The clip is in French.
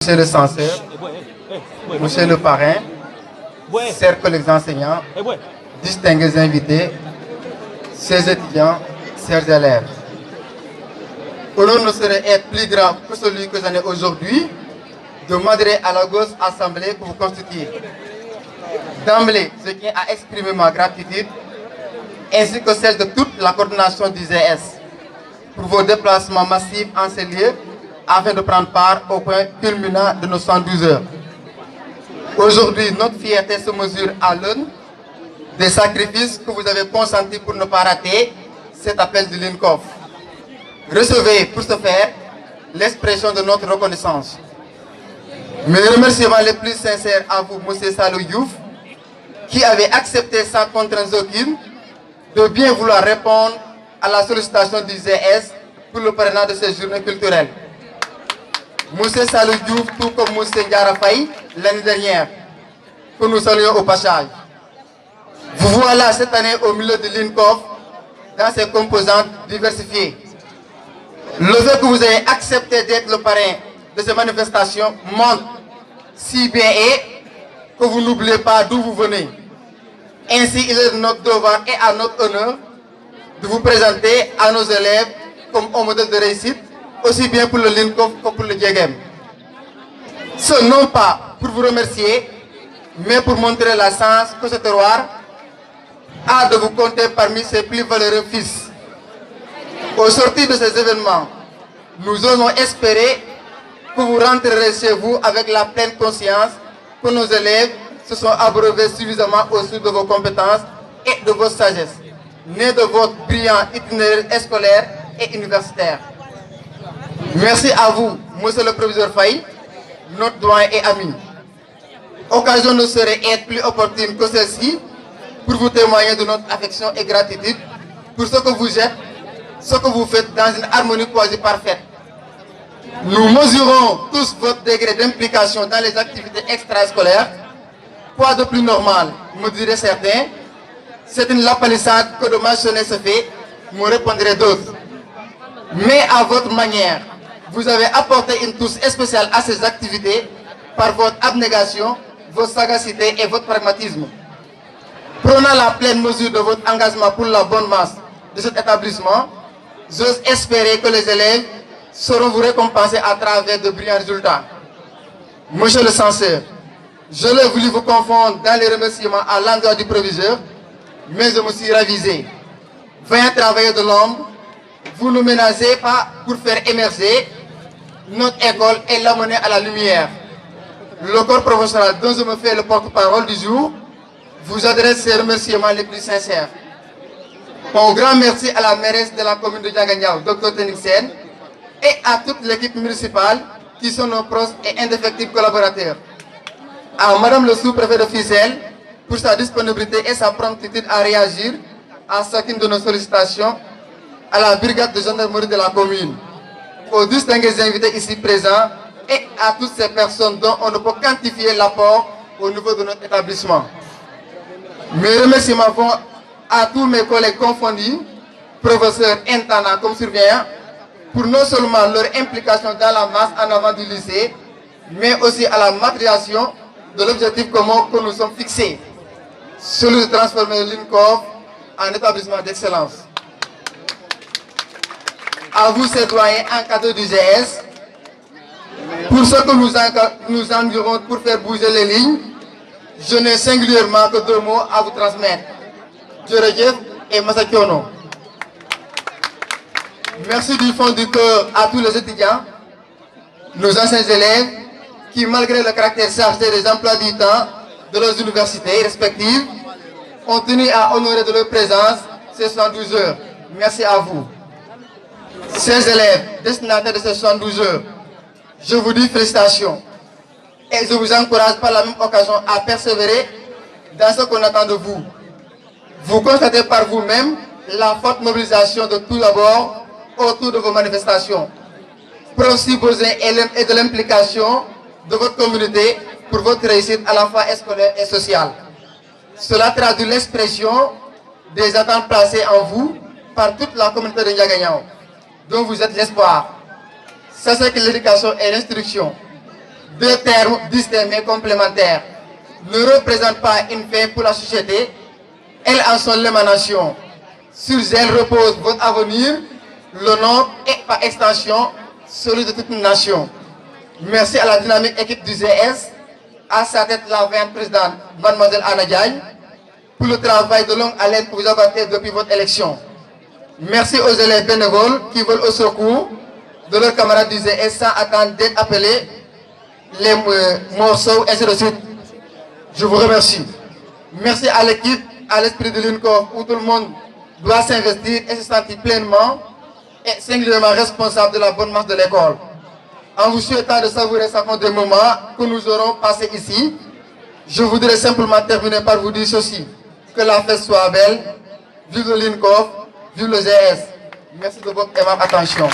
Monsieur le censeur, monsieur le parrain, chers collègues enseignants, distingués invités, chers étudiants, chers élèves. L'honneur ne saurait être plus grand que celui que j'en ai aujourd'hui de m'adresser à la grosse assemblée que vous constituez. D'emblée, je tiens à exprimer ma gratitude ainsi que celle de toute la coordination du GS pour vos déplacements massifs en ces lieux afin de prendre part au point culminant de nos 112 heures. Aujourd'hui, notre fierté se mesure à l'aune des sacrifices que vous avez consentis pour ne pas rater cet appel de l'INCOF. Recevez pour ce faire l'expression de notre reconnaissance. Mes remerciements les plus sincères à vous, M. Salou Diouf, qui avez accepté sans contrainte aucune de bien vouloir répondre à la sollicitation du GS pour le parrainage de ces journées culturelles. M. Salou Diouf, tout comme M. Ndiara Faye l'année dernière, que nous saluons au passage. Vous voilà cette année au milieu de l'INCOF dans ses composantes diversifiées. Le fait que vous ayez accepté d'être le parrain de ces manifestations montre si bien est que vous n'oubliez pas d'où vous venez. Ainsi, il est de notre devoir et à notre honneur de vous présenter à nos élèves comme un modèle de réussite, aussi bien pour le LINCOF que pour le DIEGEM. Ce non pas pour vous remercier, mais pour montrer la chance que ce terroir a de vous compter parmi ses plus valeureux fils. Au sortir de ces événements, nous osons espérer que vous rentrerez chez vous avec la pleine conscience que nos élèves se sont abreuvés suffisamment au-dessus de vos compétences et de vos sagesses, nés de votre brillant itinéraire scolaire et universitaire. Merci à vous, monsieur le professeur Faye, notre doyen et ami. Occasion ne saurait être plus opportune que celle-ci pour vous témoigner de notre affection et gratitude pour ce que vous êtes, ce que vous faites dans une harmonie quasi parfaite. Nous mesurons tous votre degré d'implication dans les activités extrascolaires. Quoi de plus normal, me diraient certains. C'est une lapalissade que de mentionner ce fait, me répondraient d'autres. Mais à votre manière, vous avez apporté une touche spéciale à ces activités par votre abnégation, votre sagacité et votre pragmatisme. Prenant la pleine mesure de votre engagement pour la bonne masse de cet établissement, j'ose espérer que les élèves sauront vous récompenser à travers de brillants résultats. Monsieur le censeur, je l'ai voulu vous confondre dans les remerciements à l'endroit du proviseur, mais je me suis ravisé. Veuillez travailler de l'ombre, vous ne ménagez pas pour faire émerger notre école et l'amener à la lumière. Le corps professionnel dont je me fais le porte-parole du jour vous adresse ses remerciements les plus sincères. Un grand merci à la mairesse de la commune de Diaganiao, Dr Teniksen, et à toute l'équipe municipale qui sont nos proches et indéfectibles collaborateurs. À Madame le sous-préfet de Fissel pour sa disponibilité et sa promptitude à réagir à chacune de nos sollicitations, à la brigade de gendarmerie de la commune, aux distingués invités ici présents et à toutes ces personnes dont on ne peut quantifier l'apport au niveau de notre établissement. Mes remerciements vont à tous mes collègues confondus, professeurs, intendants comme surveillants, pour non seulement leur implication dans la masse en avant du lycée, mais aussi à la matérialisation de l'objectif commun que nous sommes fixés, celui de transformer l'INCOF en établissement d'excellence. À vous, citoyens, en cadeau du GS, pour ce que nous endurons pour faire bouger les lignes, je n'ai singulièrement que deux mots à vous transmettre. Djerejev et Masakiono. Merci du fond du cœur à tous les étudiants, nos anciens élèves, qui malgré le caractère chargé des emplois du temps de leurs universités respectives, ont tenu à honorer de leur présence ces 112 heures. Merci à vous. Chers élèves, destinataires de ces 112 heures, je vous dis félicitations. Et je vous encourage par la même occasion à persévérer dans ce qu'on attend de vous. Vous constatez par vous-même la forte mobilisation de tout d'abord autour de vos manifestations. Preuve si besoin et de l'implication de votre communauté pour votre réussite à la fois scolaire et sociale. Cela traduit l'expression des attentes placées en vous par toute la communauté de Ndiaganiao, dont vous êtes l'espoir. Sachez que l'éducation et l'instruction deux termes distincts mais complémentaires, ne représentent pas une fin pour la société, elles en sont l'émanation. Sur elles repose votre avenir, le nôtre et par extension, celui de toute une nation. Merci à la dynamique équipe du GS, à sa tête la présidente, mademoiselle Anna Diagne, pour le travail de longue haleine que vous avez fait depuis votre élection. Merci aux élèves bénévoles qui veulent au secours de leurs camarades du GS sans attendre d'être appelés, les morceaux, ainsi de suite. Je vous remercie. Merci à l'équipe, à l'esprit de l'UNCOF, où tout le monde doit s'investir et se sentir pleinement et singulièrement responsable de la bonne marche de l'école. En vous souhaitant de savourer chacun des moments que nous aurons passés ici, je voudrais simplement terminer par vous dire ceci. Que la fête soit belle, vive le l'UNCOF, vive le GS. Merci de votre aimable attention.